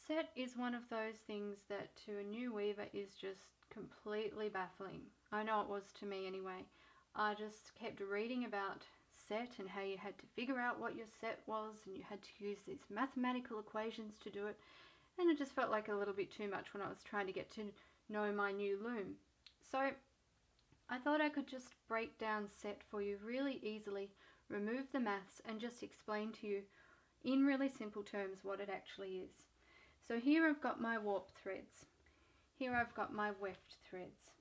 Set is one of those things that to a new weaver is just completely baffling. I know it was to me anyway. I just kept reading about set and how you had to figure out what your set was and you had to use these mathematical equations to do it, and it just felt like a little bit too much when I was trying to get to know my new loom. So I thought I could just break down set for you really easily, remove the maths and just explain to you in really simple terms what it actually is. So here I've got my warp threads. Here I've got my weft threads.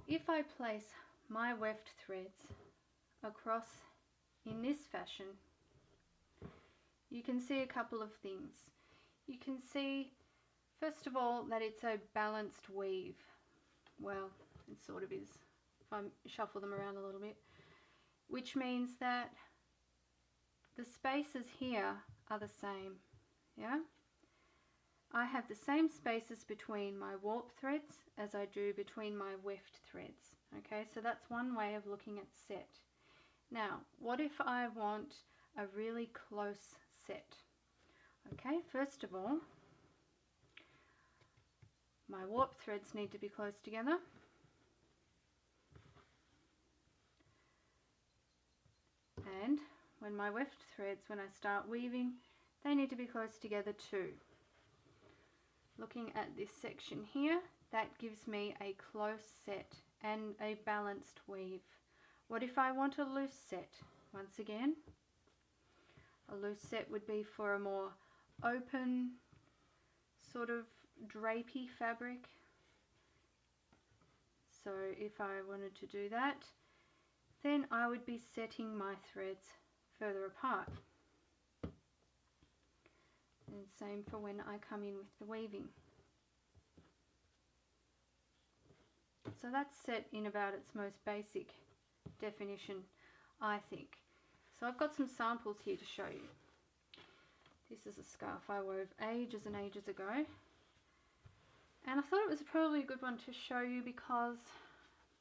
If I place my weft threads across in this fashion, you can see a couple of things. You can see, first of all, that it's a balanced weave. Well, it sort of is, if I shuffle them around a little bit, which means that the spaces here are the same, yeah? I have the same spaces between my warp threads as I do between my weft threads. Okay, so that's one way of looking at set. Now, what if I want a really close set? Okay, first of all, my warp threads need to be close together. And when my weft threads, when I start weaving, they need to be close together too. Looking at this section here, that gives me a close set and a balanced weave. What if I want a loose set? Once again, a loose set would be for a more open, sort of drapey fabric. So if I wanted to do that, then I would be setting my threads further apart. And same for when I come in with the weaving. So that's set in about its most basic definition, I think. So I've got some samples here to show you. This is a scarf I wove ages and ages ago. And I thought it was probably a good one to show you because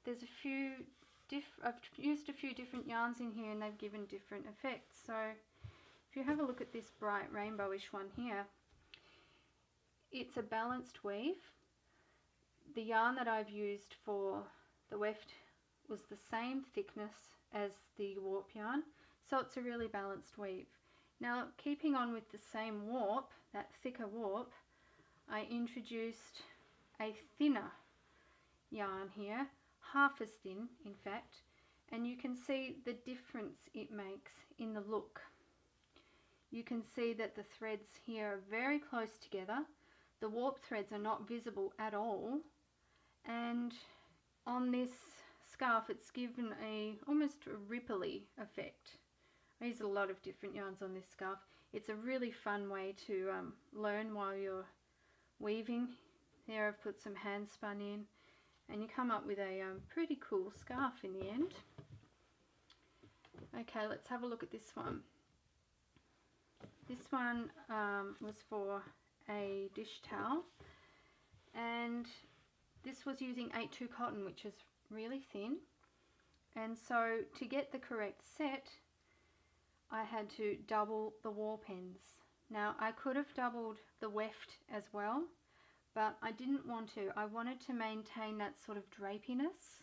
there's a few I've used a few different yarns in here and they've given different effects. So if you have a look at this bright rainbowish one here, it's a balanced weave. The yarn that I've used for the weft was the same thickness as the warp yarn, so it's a really balanced weave. Now, keeping on with the same warp, that thicker warp, I introduced a thinner yarn here, half as thin in fact, and you can see the difference it makes in the look. You can see that the threads here are very close together. The warp threads are not visible at all, and on this scarf it's given almost a ripply effect. I used a lot of different yarns on this scarf. It's a really fun way to learn while you're weaving. There I've put some hand spun in, and you come up with a pretty cool scarf in the end. Okay, let's have a look at this one. This one was for a dish towel, and this was using 8/2 cotton, which is really thin, and so to get the correct set I had to double the warp ends. Now I could have doubled the weft as well, but I didn't want to. I wanted to maintain that sort of drapiness.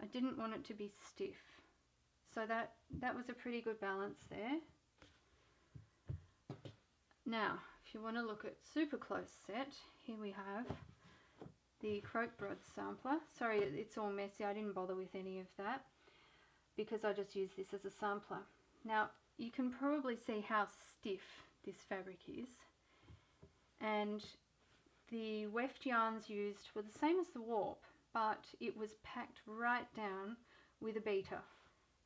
I didn't want it to be stiff. So that was a pretty good balance there. Now, if you want to look at super close set, here we have the Croquebroad sampler. Sorry, it's all messy. I didn't bother with any of that because I just used this as a sampler. Now, you can probably see how stiff this fabric is, and the weft yarns used were the same as the warp, but it was packed right down with a beater,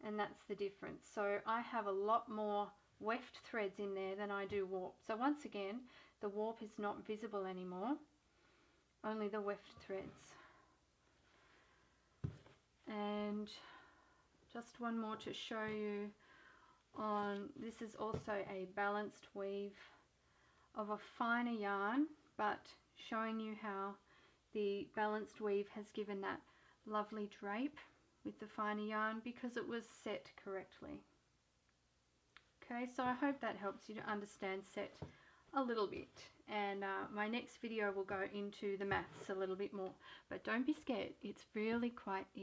and that's the difference. So I have a lot more weft threads in there than I do warp. So once again, the warp is not visible anymore, only the weft threads. And just one more to show you on, this is also a balanced weave of a finer yarn, but showing you how the balanced weave has given that lovely drape with the finer yarn because it was set correctly. Okay, so I hope that helps you to understand set a little bit, and my next video will go into the maths a little bit more, but don't be scared, it's really quite easy.